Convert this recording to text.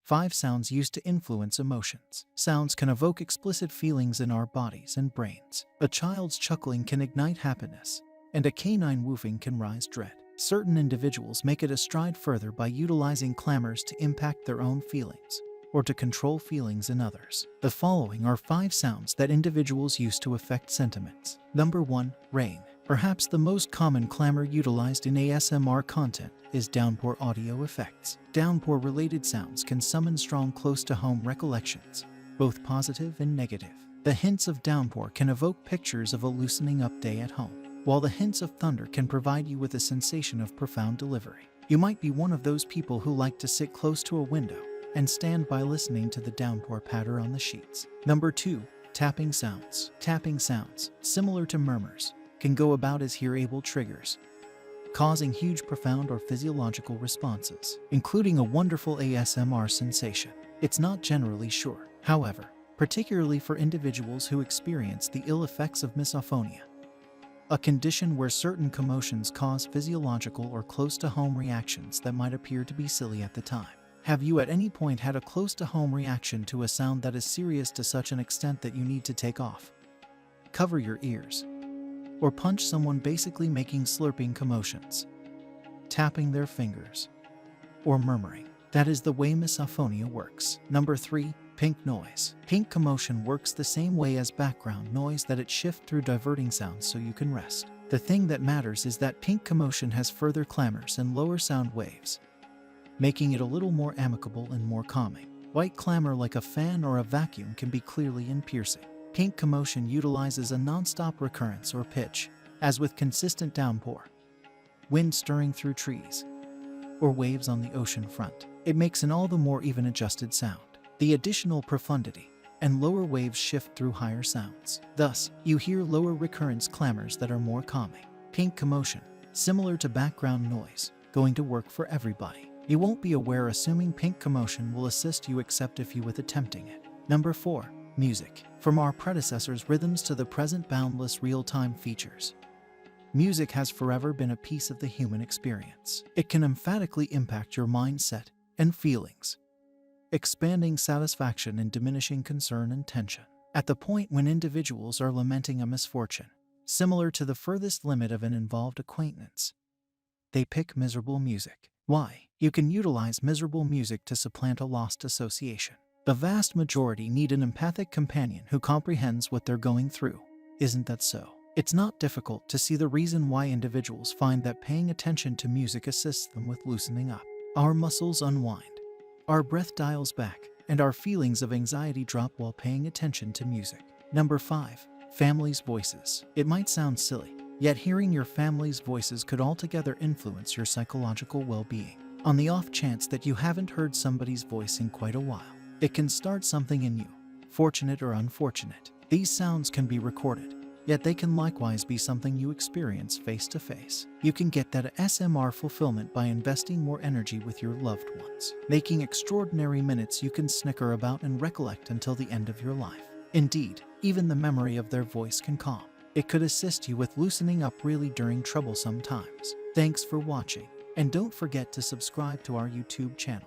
5 sounds used to influence emotions. Sounds can evoke explicit feelings in our bodies and brains. A child's chuckling can ignite happiness, and a canine woofing can rise dread. Certain individuals make it a stride further by utilizing clamors to impact their own feelings or to control feelings in others. The following are 5 sounds that individuals use to affect sentiments. Number 1. Rain. Perhaps the most common clamor utilized in ASMR content is downpour audio effects. Downpour-related sounds can summon strong close-to-home recollections, both positive and negative. The hints of downpour can evoke pictures of a loosening up day at home, while the hints of thunder can provide you with a sensation of profound delivery. You might be one of those people who like to sit close to a window and stand by listening to the downpour patter on the sheets. Number 2. Tapping sounds. Tapping sounds, similar to murmurs, can go about as hearable triggers, causing huge, profound, or physiological responses, including a wonderful ASMR sensation. It's not generally sure, however, particularly for individuals who experience the ill effects of misophonia, a condition where certain commotions cause physiological or close-to-home reactions that might appear to be silly at the time. Have you at any point had a close-to-home reaction to a sound that is serious to such an extent that you need to take off, cover your ears, or punch someone, basically making slurping commotions, tapping their fingers, or murmuring? That is the way misophonia works. Number 3. Pink noise. Pink commotion works the same way as background noise, that it shifts through diverting sounds so you can rest. The thing that matters is that pink commotion has further clamors and lower sound waves, making it a little more amicable and more calming. White clamor like a fan or a vacuum can be clearly and piercing. Pink commotion utilizes a non-stop recurrence or pitch, as with consistent downpour, wind stirring through trees, or waves on the ocean front. It makes an all the more even adjusted sound. The additional profundity and lower waves shift through higher sounds. Thus, you hear lower recurrence clamors that are more calming. Pink commotion, similar to background noise, going to work for everybody. You won't be aware assuming pink commotion will assist you, except if you with attempting it. Number 4. Music. From our predecessors' rhythms to the present boundless real-time features, music has forever been a piece of the human experience. It can emphatically impact your mindset and feelings, expanding satisfaction and diminishing concern and tension. At the point when individuals are lamenting a misfortune, similar to the furthest limit of an involved acquaintance, they pick miserable music. Why? You can utilize miserable music to supplant a lost association. The vast majority need an empathic companion who comprehends what they're going through. Isn't that so? It's not difficult to see the reason why individuals find that paying attention to music assists them with loosening up. Our muscles unwind, our breath dials back, and our feelings of anxiety drop while paying attention to music. Number 5. Family's voices. It might sound silly, yet hearing your family's voices could altogether influence your psychological well-being. On the off chance that you haven't heard somebody's voice in quite a while, it can start something in you, fortunate or unfortunate. These sounds can be recorded, yet they can likewise be something you experience face to face. You can get that ASMR fulfillment by investing more energy with your loved ones, making extraordinary minutes you can snicker about and recollect until the end of your life. Indeed, even the memory of their voice can calm. It could assist you with loosening up really during troublesome times. Thanks for watching, and don't forget to subscribe to our YouTube channel.